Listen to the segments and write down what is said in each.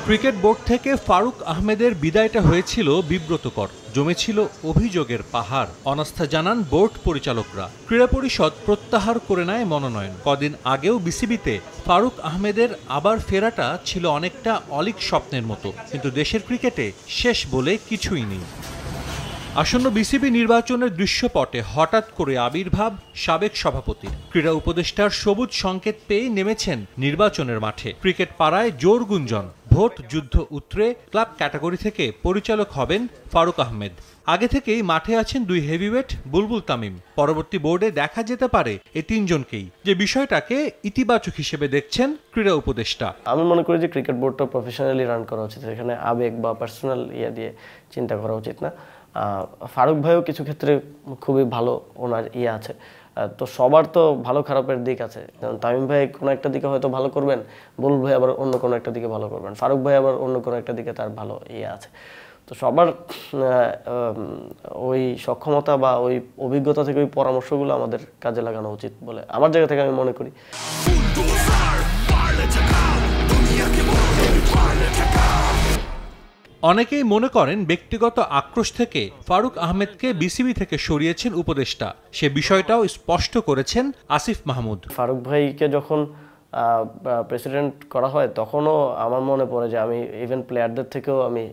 Cricket board থেকে ফারুক আহমেদের বিদায়টা হয়েছিল বিব্রতকর, জমেছিল অভিযোগের পাহাড়। অনাস্থা জানান বোর্ড পরিচালকরা। ক্রীড়া পরিষদ প্রত্যাহার করে নেয় মনোনয়ন। কদিন আগেও বিসিবিতে ফারুক আহমেদের আবার ফেরাটা ছিল অনেকটা অলীক স্বপ্নের মতো, কিন্তু দেশের ক্রিকেটে শেষ বলে কিছুই নেই। আসন্ন বিসিবি নির্বাচনের দৃশ্যপটে হঠাৎ করে আবির্ভাব সাবেক সভাপতির। ক্রীড়া উপদেষ্টার সবুজ সংকেত পেয়ে নেমেছেন নির্বাচনের মাঠে। ক্রিকেট পাড়ায় জোর গুঞ্জন, ভোট যুদ্ধ উতরে ক্লাব ক্যাটাগরি থেকে পরিচালক হবেন ফারুক আহমেদ। আগে থেকেই মাঠে আছেন দুই হেভিওয়েট বুলবুল তামিম। পরবর্তী বোর্ডে দেখা যেতে পারে এই তিনজনকেই, যে বিষয়টাকে ইতিবাচক হিসেবে দেখছেন ক্রীড়া উপদেষ্টা। আমি মনে করি যে ক্রিকেট বোর্ডটা প্রফেশনালি রান করা উচিত, এখানে আবেগ বা পার্সোনাল দিয়ে চিন্তা করা উচিত না। ফারুক ভাইও কিছু ক্ষেত্রে খুবই ভালো, ওনার আছে। তো সবার তো ভালো খারাপের দিক আছে। যেমন তামিম ভাই কোনো একটা দিকে হয়তো ভালো করবেন, বুলবুল ভাই আবার অন্য কোনো একটা দিকে ভালো করবেন, ফারুক ভাই আবার অন্য কোনো একটা দিকে তার ভালো আছে। তো সবার ওই সক্ষমতা বা ওই অভিজ্ঞতা থেকে ওই পরামর্শগুলো আমাদের কাজে লাগানো উচিত বলে আমার জায়গা থেকে আমি মনে করি। অনেকেই মনে করেন ব্যক্তিগত আক্রোশ থেকে ফারুক আহমেদকে বিসিবি থেকে সরিয়েছেন উপদেষ্টা। সে বিষয়টাও স্পষ্ট করেছেন আসিফ মাহমুদ। ফারুক ভাইকে যখন প্রেসিডেন্ট করা হয় তখনও আমার মনে পড়ে যে আমি ইভেন প্লেয়ারদের থেকেও আমি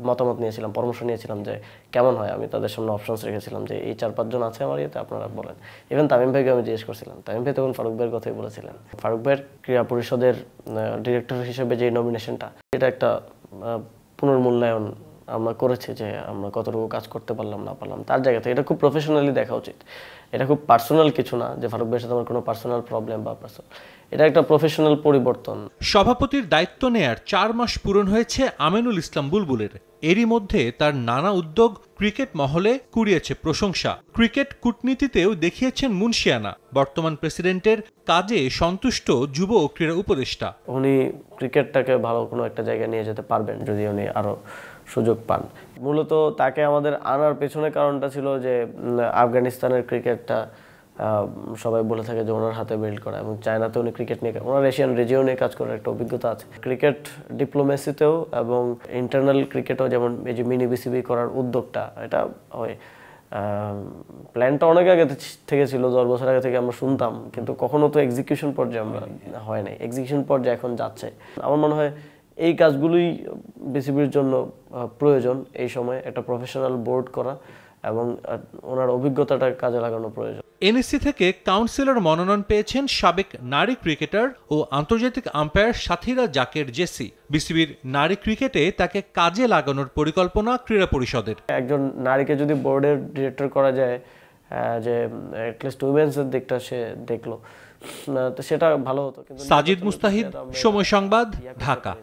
মতামত নিয়েছিলাম, পরামর্শ নিয়েছিলাম যে কেমন হয়। আমি তাদের সামনে অপশনস রেখেছিলাম যে এই 4-5 জন আছে আমার আপনারা বলেন। ইভেন তামিম ভাইকে আমি জিজ্ঞেস করছিলাম, তামিম ভাই তখন ফারুক ভাইয়ের কথাই বলেছিলেন। ফারুক ভাইয়ের ক্রীড়া পরিষদের ডিরেক্টর হিসেবে যে নমিনেশনটা, এটা একটা পুনর্মূল্যায়ন আমরা করেছি যে আমরা কতটুকু কাজ করতে পারলাম না পারলাম। তার জায়গা থেকে এটা খুব প্রফেশনালি দেখা উচিত। এটা খুব পার্সোনাল কিছু না যে ফারুক ভাইয়ের সাথে আমার কোনো পার্সোনাল প্রবলেম বা এটা একটা প্রফেশনাল পরিবর্তন। সভাপতির দায়িত্ব নেয়ার 4 মাস পূরণ হয়েছে আমিনুল ইসলাম বুলবুলের। এরই মধ্যে তার নানা উদ্যোগ ক্রিকেট মহলে কুড়িয়েছে প্রশংসা। ক্রিকেট কূটনীতিতেও দেখিয়েছেন মুনশিয়ানা। বর্তমান প্রেসিডেন্টের কাজে সন্তুষ্ট যুব ও ক্রীড়া উপদেষ্টা। উনি ক্রিকেটটাকে ভালো কোনো একটা জায়গায় নিয়ে যেতে পারবেন যদি উনি আরো সুযোগ পান। মূলত তাকে আমাদের আনার পেছনে কারণটা ছিল যে আফগানিস্তানের ক্রিকেটটা সবাই বলে থাকে যে ওনার হাতে বিল্ড করা, এবং চায়নাতে উনি ক্রিকেট নিয়ে, ওনার এশিয়ান রিজিয়নে কাজ করার একটা অভিজ্ঞতা আছে। ক্রিকেট ডিপ্লোমেসিতেও এবং ইন্টারনাল ক্রিকেটও যেমন এই যে মিনি বিসিবি করার উদ্যোগটা, এটা হয় প্ল্যানটা অনেক আগে থেকে ছিল, 10 বছর আগে থেকে আমরা শুনতাম, কিন্তু কখনো তো এক্সিকিউশন পর্যায়ে আমরা হয় নাই। এক্সিকিউশন পর্যায়ে এখন যাচ্ছে। আমার মনে হয় এই কাজগুলোই বিসিবির জন্য প্রয়োজন। এই সময় একটা প্রফেশনাল বোর্ড করা এবং ওনার অভিজ্ঞতাটা কাজে লাগানো প্রয়োজন। এনএসসি থেকে কাউন্সিলর মনোনয়ন পেয়েছেন সাবেক নারী ক্রিকেটার ও আন্তর্জাতিক আম্পায়ার সাথীরা জাকের জেসি। বিসিবির নারী ক্রিকেটে তাকে কাজে লাগানোর পরিকল্পনা ক্রীড়া পরিষদের। একজন নারীকে যদি বোর্ডের ডিরেক্টর করা যায়, যে অ্যাটলিস্ট উইমেন্সের দিকটা সে দেখলো, তো সেটা ভালো হতো। সাজিদ মুস্তাহিদ, সময় সংবাদ, ঢাকা।